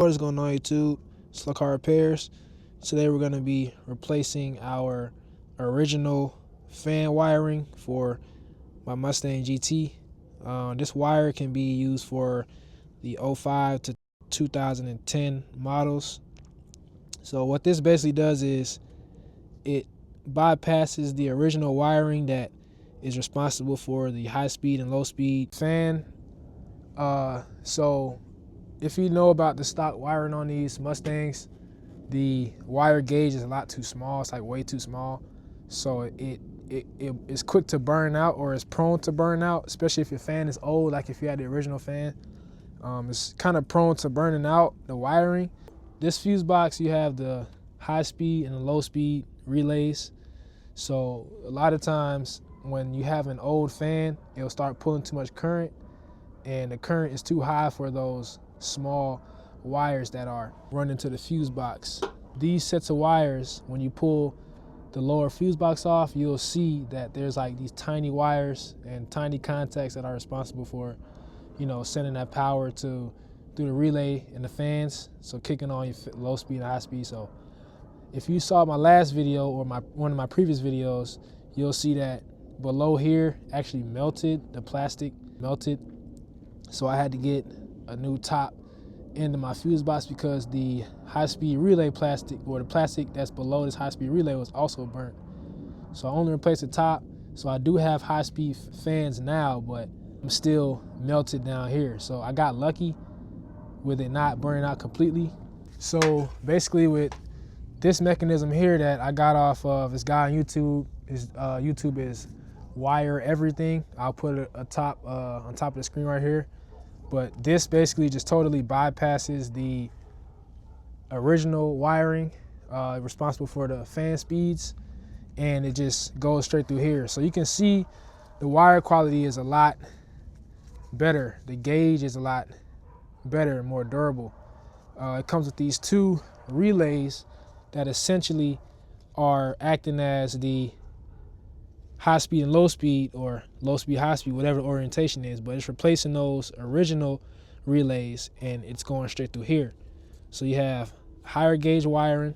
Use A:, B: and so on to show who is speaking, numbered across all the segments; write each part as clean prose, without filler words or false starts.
A: What is going on, YouTube? Slow Car Repairs. Today we're going to be replacing our original fan wiring for my Mustang GT. This wire can be used for the 05 to 2010 models. So what this basically does is it bypasses the original wiring that is responsible for the high speed and low speed fan. So if you know about the stock wiring on these Mustangs, the wire gauge is a lot too small. It's like way too small. So it is quick to burn out, or is prone to burn out, especially if your fan is old, like if you had the original fan. It's kind of prone to burning out, the wiring. This fuse box, you have the high speed and the low speed relays. So a lot of times when you have an old fan, it'll start pulling too much current, and the current is too high for those small wires that are running to the fuse box. These sets of wires, when you pull the lower fuse box off, you'll see that there's like these tiny wires and tiny contacts that are responsible for, sending that power through the relay and the fans, so kicking on your low speed and high speed. So if you saw my last video or one of my previous videos, you'll see that below here actually melted, the plastic melted. So I had to get a new top into my fuse box because the high-speed relay plastic, or the plastic that's below this high-speed relay, was also burnt. So I only replaced the top. So I do have high-speed fans now, but I'm still melted down here. So I got lucky with it not burning out completely. So basically with this mechanism here that I got off of this guy on YouTube, his YouTube is Wire Everything. I'll put it on top of the screen right here. But this basically just totally bypasses the original wiring responsible for the fan speeds, and it just goes straight through here. So you can see the wire quality is a lot better. The gauge is a lot better and more durable. It comes with these two relays that essentially are acting as the high speed and low speed, or low speed, high speed, whatever the orientation is, but it's replacing those original relays, and it's going straight through here. So you have higher gauge wiring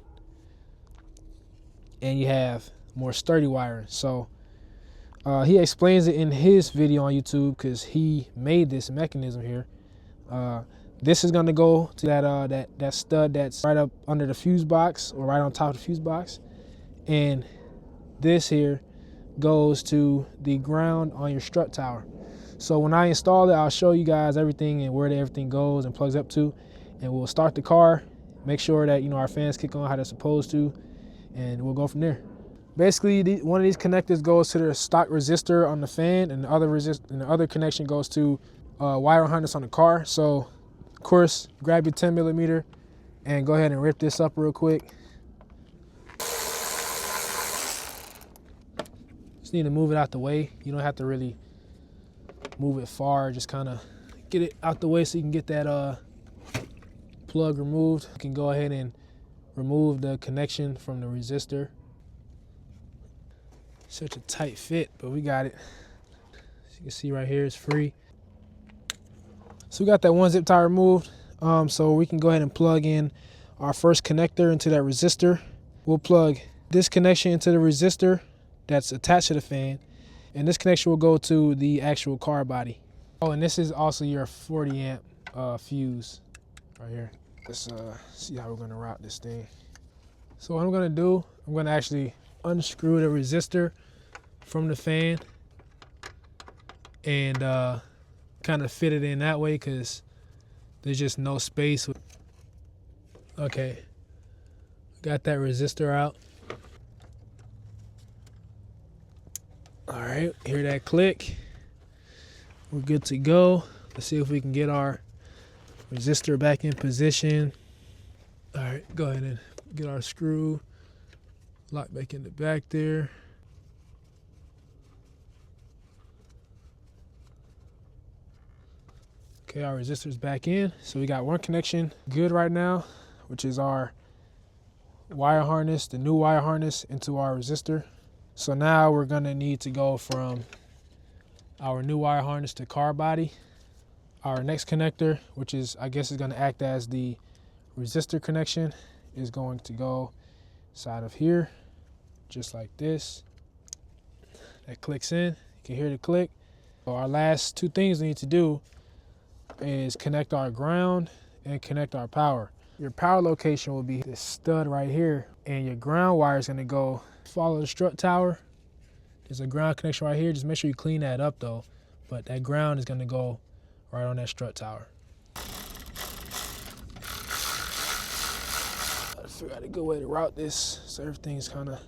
A: and you have more sturdy wiring. So he explains it in his video on YouTube because he made this mechanism here. This is going to go to that stud that's right up under the fuse box, or right on top of the fuse box, and this here goes to the ground on your strut tower. So when I install it, I'll show you guys everything and where everything goes and plugs up to, and we'll start the car, make sure that our fans kick on how they're supposed to, and we'll go from there. Basically, one of these connectors goes to the stock resistor on the fan, and the other connection goes to wire harness on the car. So of course, grab your 10mm and go ahead and rip this up real quick. Need to move it out the way. You don't have to really move it far, just kind of get it out the way so you can get that plug removed. You can go ahead and remove the connection from the resistor. Such a tight fit, but we got it. As you can see right here, it's free. So we got that one zip tie removed, so we can go ahead and plug in our first connector into that resistor. We'll plug this connection into the resistor that's attached to the fan, and this connection will go to the actual car body. Oh, and this is also your 40 amp fuse right here. Let's see how we're gonna route this thing. So what I'm gonna do, I'm gonna actually unscrew the resistor from the fan and kind of fit it in that way, because there's just no space. Okay, got that resistor out. All right, hear that click? We're good to go. Let's see if we can get our resistor back in position. All right, go ahead and get our screw locked back in the back there. Okay, our resistor's back in. So we got one connection good right now, which is our wire harness, the new wire harness, into our resistor. So now we're gonna need to go from our new wire harness to car body. Our next connector, which is, I guess, is gonna act as the resistor connection is going to go side of here, just like this. That clicks in. You can hear the click. So our last two things we need to do is connect our ground and connect our power. Your power location will be this stud right here, and your ground wire is going to go follow the strut tower. There's a ground connection right here. Just make sure you clean that up though. But that ground is going to go right on that strut tower. Gotta figure out a good way to route this so everything's kind of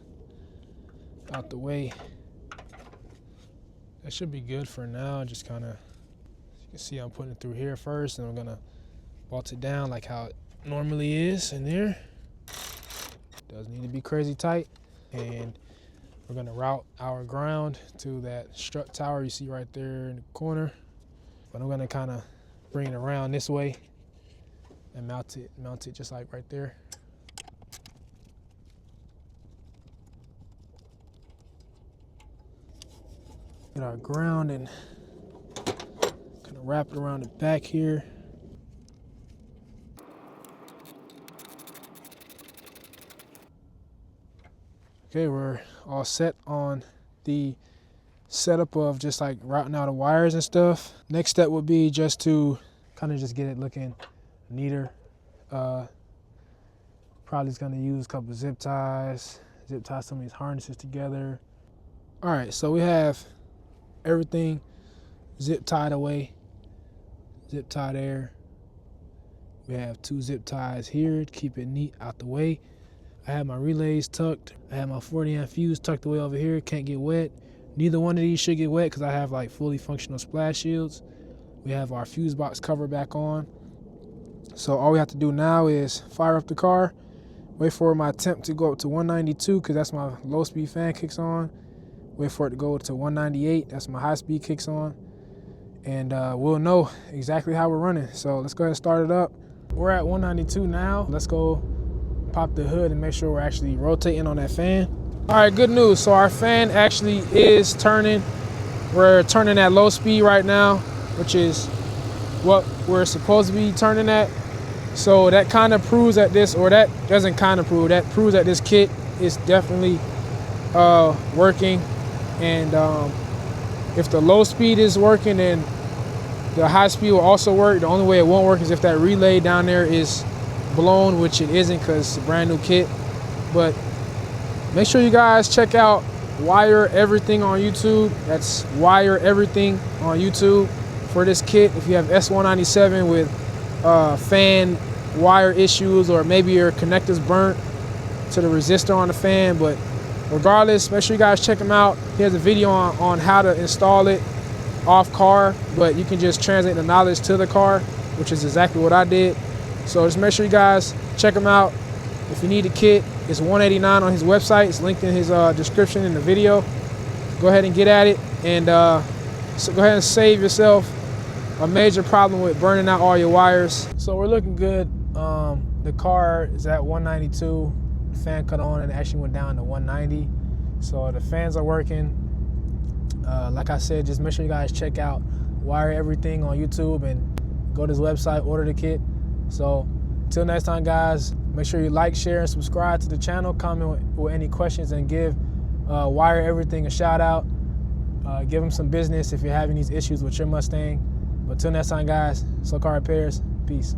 A: out the way. That should be good for now. Just kind of, you can see I'm putting it through here first, and I'm gonna bolt it down like how it normally is in there. Doesn't need to be crazy tight. And we're gonna route our ground to that strut tower you see right there in the corner. But I'm gonna kind of bring it around this way and mount it just like right there. Get our ground and kind of wrap it around the back here. Okay, we're all set on the setup of just like routing out the wires and stuff. Next step would be just to kind of just get it looking neater. Probably just gonna use a couple of zip ties some of these harnesses together. All right, so we have everything zip tied away. Zip tie there. We have two zip ties here to keep it neat out the way. I have my relays tucked. I have my 40 amp fuse tucked away over here. Can't get wet. Neither one of these should get wet because I have like fully functional splash shields. We have our fuse box cover back on. So all we have to do now is fire up the car, wait for my temp to go up to 192 because that's my low speed fan kicks on. Wait for it to go to 198, that's my high speed kicks on. And we'll know exactly how we're running. So let's go ahead and start it up. We're at 192 now. Let's go pop the hood and make sure we're actually rotating on that fan. All right, good news. So our fan actually is turning. We're turning at low speed right now, which is what we're supposed to be turning at. So that kind of proves that this, or that doesn't kind of prove, that proves that this kit is definitely working. And if the low speed is working, then the high speed will also work. The only way it won't work is if that relay down there is blown, which it isn't because it's a brand new kit. But make sure you guys check out Wire Everything on YouTube. That's Wire Everything on YouTube for this kit. If you have S197 with fan wire issues, or maybe your connectors burnt to the resistor on the fan, but regardless, make sure you guys check him out. He has a video on how to install it off car, but you can just translate the knowledge to the car, which is exactly what I did. So just make sure you guys check him out. If you need a kit, it's $189 on his website. It's linked in his description in the video. Go ahead and get at it, and so go ahead and save yourself a major problem with burning out all your wires. So we're looking good. The car is at 192. The fan cut on and actually went down to 190. So the fans are working. Like I said, just make sure you guys check out Wire Everything on YouTube and go to his website, order the kit. So until next time, guys, make sure you like, share, and subscribe to the channel. Comment with any questions and give Wire Everything a shout out. Give them some business if you're having these issues with your Mustang. But until next time, guys, SoCar Repairs, peace.